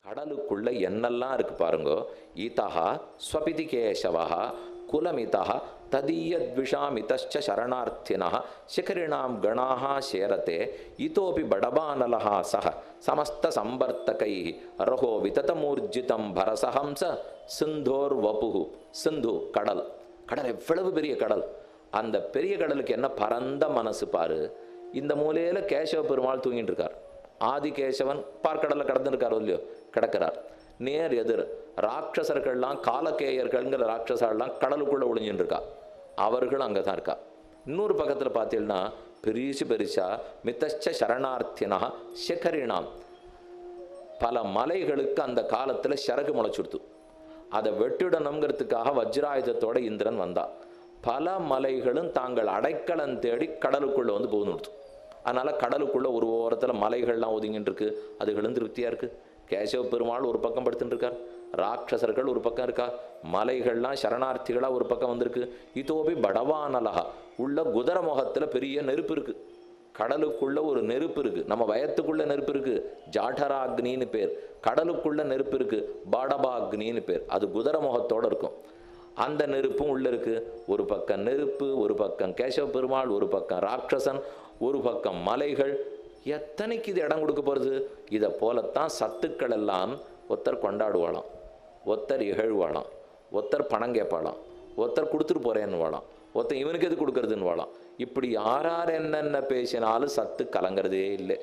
கடலுக்குள்ள என்னெல்லாம் இருக்கு பாருங்கோ. ஈதா ஸ்வபிதி கேசவா குலமிதா ததீயத்விஷாமிதச்ச சரணார்த்தினः சிகரிணாம் கணாः சேரதே இதோபி படபானலः சஹ சமஸ்த சம்பர்த்தகைः ரஹோ விததமூர்ஜிதம் பரசஹம்ச சிந்தோர் வபுஹு. சிந்து கடல். கடல் எவ்வளவு பெரிய கடல்! அந்த பெரிய கடலுக்கு என்ன பரந்த மனசு பாரு. இந்த மூலையில கேசவ பெருமாள் தூங்கிட்டு இருக்கார். ஆதி கேசவன் பார்க்கடல்ல கடந்துருக்காரோ இல்லையோ, கிடக்கிறார். நேர் எதிர் ராட்சசர்கள்லாம் காலகேயர்கள்ங்கிற ராட்சசர்கள்லாம் கடலுக்குள்ள ஒளிஞ்சுட்டு இருக்கா. அவர்களும் அங்கே தான் இருக்கா. இன்னொரு பக்கத்தில் பார்த்தீங்கன்னா பெரிசா மிதச்ச சரணார்த்தினா சிகரிணாம், பல மலைகளுக்கு அந்த காலத்தில் சிறகு முளைச்சுடுத்து. அதை வெட்டிடணுங்கிறதுக்காக வஜ்ராயுதத்தோட இந்திரன் வந்தா. பல மலைகளும் தாங்கள் அடைக்கலம் தேடி கடலுக்குள்ள வந்து போகணுடுத்து. அதனால கடலுக்குள்ள ஒரு ஓரத்தில் மலைகள்லாம் ஒதுங்கிட்டு இருக்கு. அதுகளும் திருப்தியா இருக்கு. கேசவ பெருமாள் ஒரு பக்கம் படுத்துட்டு இருக்கார். ராட்சசர்கள் ஒரு பக்கம் இருக்கா. மலைகள்லாம் சரணார்த்திகளா ஒரு பக்கம் வந்திருக்கு. இதோபி படவானலகா, உள்ள குதிர முகத்துல பெரிய நெருப்பு இருக்கு. கடலுக்குள்ள ஒரு நெருப்பு இருக்கு. நம்ம வயத்துக்குள்ள நெருப்பு இருக்கு, ஜாடராக்னின்னு பேர். கடலுக்குள்ள நெருப்பு இருக்கு, பாடபாக்னின்னு பேர். அது குதிர முகத்தோட இருக்கும். அந்த நெருப்பும் உள்ள இருக்கு. ஒரு பக்கம் நெருப்பு, ஒரு பக்கம் கேசவ பெருமாள், ஒரு பக்கம் ராட்சசன், ஒரு பக்கம் மலைகள். எத்தனைக்கு இது இடம் கொடுக்க போறது? இதை போலத்தான் சத்துக்கள் எல்லாம் ஒருத்தர் கொண்டாடுவாளாம், ஒருத்தர் இகழ்வாளாம், ஒருத்தர் பணம் கேட்பாளாம், ஒருத்தர் கொடுத்துட்டு போறேன்னு வாழாம், ஒருத்தர் இவனுக்கு எது கொடுக்கறதுன்னு வாழாம். இப்படி யார் என்னென்ன பேசினாலும் சத்து கலங்கிறதே இல்லை.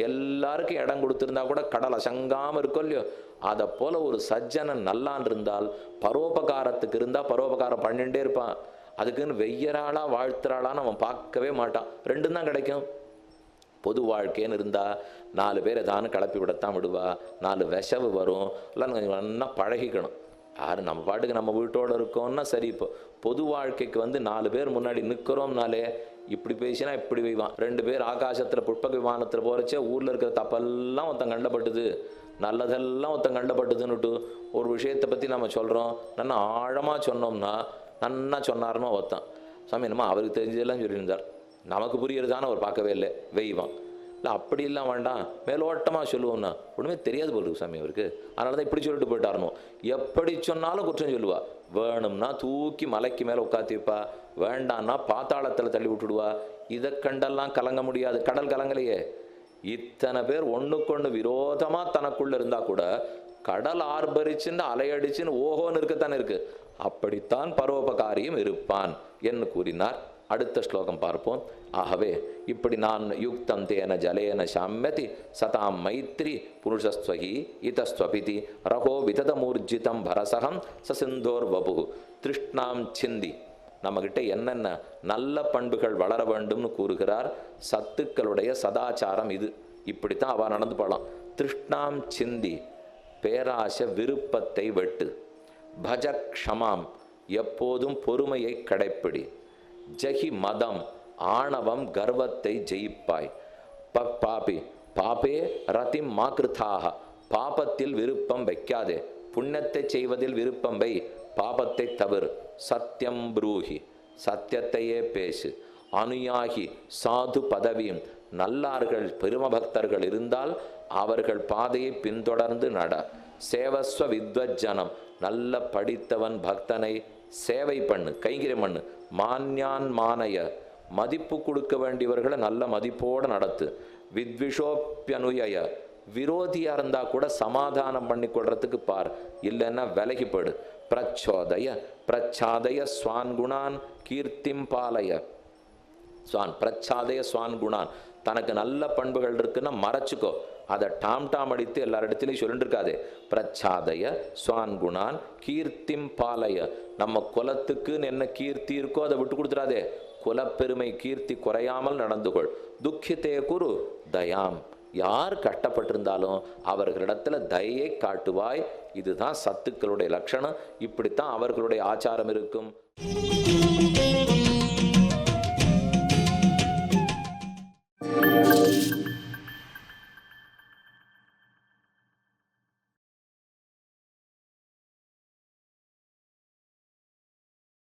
எல்லாருக்கும் இடம் கொடுத்துருந்தா கூட கடல் அசங்காம இருக்கும் இல்லையோ, அதை போல ஒரு சஜ்ஜனன் நல்லான் இருந்தால் பரோபகாரத்துக்கு இருந்தா பரோபகாரம் பண்ணிட்டே இருப்பான். அதுக்குன்னு வெய்யறாளா வாழ்த்துறாளான்னு அவன் பார்க்கவே மாட்டான். ரெண்டும் தான் கிடைக்கும். பொது வாழ்க்கைன்னு இருந்தா 4 பேர் ஏதானு கிளப்பி விடத்தான் விடுவா. 4 விஷவு வரும். எல்லாம் கொஞ்சம் நல்லா பழகிக்கணும். யாரு நம்ம பாட்டுக்கு நம்ம வீட்டோடு இருக்கோம்னா சரி. இப்போ பொது வாழ்க்கைக்கு வந்து 4 பேர் முன்னாடி நிற்கிறோம்னாலே இப்படி பேசினா இப்படி வைவான். 2 பேர் ஆகாசத்தில் புஷ்பக விமானத்தில் போகிறச்சே ஊரில் இருக்கிற தப்பெல்லாம் ஒருத்தன் கண்டப்பட்டுது, நல்லதெல்லாம் ஒருத்தன் கண்டப்பட்டுதுன்னுட்டு ஒரு விஷயத்தை பற்றி நம்ம சொல்கிறோம். நல்லா ஆழமாக சொன்னோம்னா நன்னா சொன்னார்னோ ஒருத்தன் சாமி என்னமோ அவருக்கு தெரிஞ்சதெல்லாம் சொல்லியிருந்தார், நமக்கு புரியறதான அவர் பார்க்கவே இல்லை வெய்வான். இல்லை அப்படி எல்லாம் வேண்டாம், மேலோட்டமாக சொல்லுவோம்னா ஒன்றுமே தெரியாது போல் இருக்கு சாமி அவருக்கு, அதனால தான் இப்படி சொல்லிட்டு போயிட்டாருனோ. எப்படி சொன்னாலும் குற்றம் சொல்லுவா. வேணும்னா தூக்கி மலைக்கு மேலே உட்காத்தி வைப்பா, வேண்டான்னா பாத்தாளத்தில் தள்ளி விட்டுடுவா. இதை கண்டெல்லாம் கலங்க முடியாது. கடல் கலங்கலையே. இத்தனை பேர் ஒன்றுக்கொன்று விரோதமாக தனக்குள்ள இருந்தால் கூட கடல் ஆர்ப்பரிச்சுன்னு அலையடிச்சுன்னு ஓஹோன்னு இருக்கத்தானே இருக்கு. அப்படித்தான் பரோபகாரியும் இருப்பான் என்று கூறினார். அடுத்த ஸ்லோகம் பார்ப்போம். ஆகவே இப்படி நான் யுக்தம் தேன ஜலேன சாமியதி சதாம் மைத்ரி புருஷஸ்வகி இதஸ்வபிதி ரகோ விததமூர்ஜிதம் பரசகம் சசிந்தோர் வபு திருஷ்ணாம் சிந்தி. நம்மகிட்ட என்னென்ன நல்ல பண்புகள் வளர வேண்டும்னு கூறுகிறார். சத்துக்களுடைய சதாச்சாரம் இது. இப்படித்தான் அவ நடந்து போகலாம். திருஷ்ணாம் சிந்தி, பேராச விருப்பத்தை வெட்டு. பஜ க்ஷமாம், எப்போதும் பொறுமையை கடைப்பிடி. ஜகி மதம், ஆணவம் கர்வத்தை ஜெயிப்பாய். பாபி பாபே ரதிம் மாகிருதாக, பாபத்தில் விருப்பம் வைக்காதே, புண்ணியத்தை செய்வதில் விருப்பம் வை, பாபத்தை தவிர. சத்தியம் ப்ரூஹி, சத்தியத்தையே பேசு. அனுயாகி சாது பதவியும், நல்லார்கள் பெருமபக்தர்கள் இருந்தால் அவர்கள் பாதையை பின்தொடர்ந்து நட. சேவஸ்வ வித்வஜனம், நல்ல படித்தவன் பக்தனை சேவை பண்ணு, கைங்கரியம் பண்ணு. மான்யான் மானய, மதிப்பு கொடுக்க வேண்டியவர்களை நல்ல மதிப்போடு நடத்து. வித்விஷோப்பியனுய, விரோதியா இருந்தா கூட சமாதானம் பண்ணி கொள்றதுக்கு பார், இல்லைன்னா விலகிப்படு. பிரச்சோதய பிரச்சாதய ஸ்வான் குணான் கீர்த்திம் பாலய. ஸ்வான் பிரச்சாதய ஸ்வான் குணான், தனக்கு நல்ல பண்புகள் இருக்குன்னா மறைச்சுக்கோ, அதை டாம் அடித்து எல்லார் இடத்துலையும் சொல்லிட்டு இருக்காதே. பிரச்சாதய ஸ்வான் குணான் கீர்த்திம் பாலய, நம்ம குலத்துக்குன்னு என்ன கீர்த்தி இருக்கோ அதை விட்டு கொடுத்துடாதே. குலப்பெருமை கீர்த்தி குறையாமல் நடந்து கொள். துக்கித்தே குரு தயாம், யார் கஷ்டப்பட்டிருந்தாலும் அவர்களிடத்துல தயை காட்டுவாய். இதுதான் சத்துக்களுடைய லட்சணம். இப்படித்தான் அவர்களுடைய ஆச்சாரம் இருக்கும்.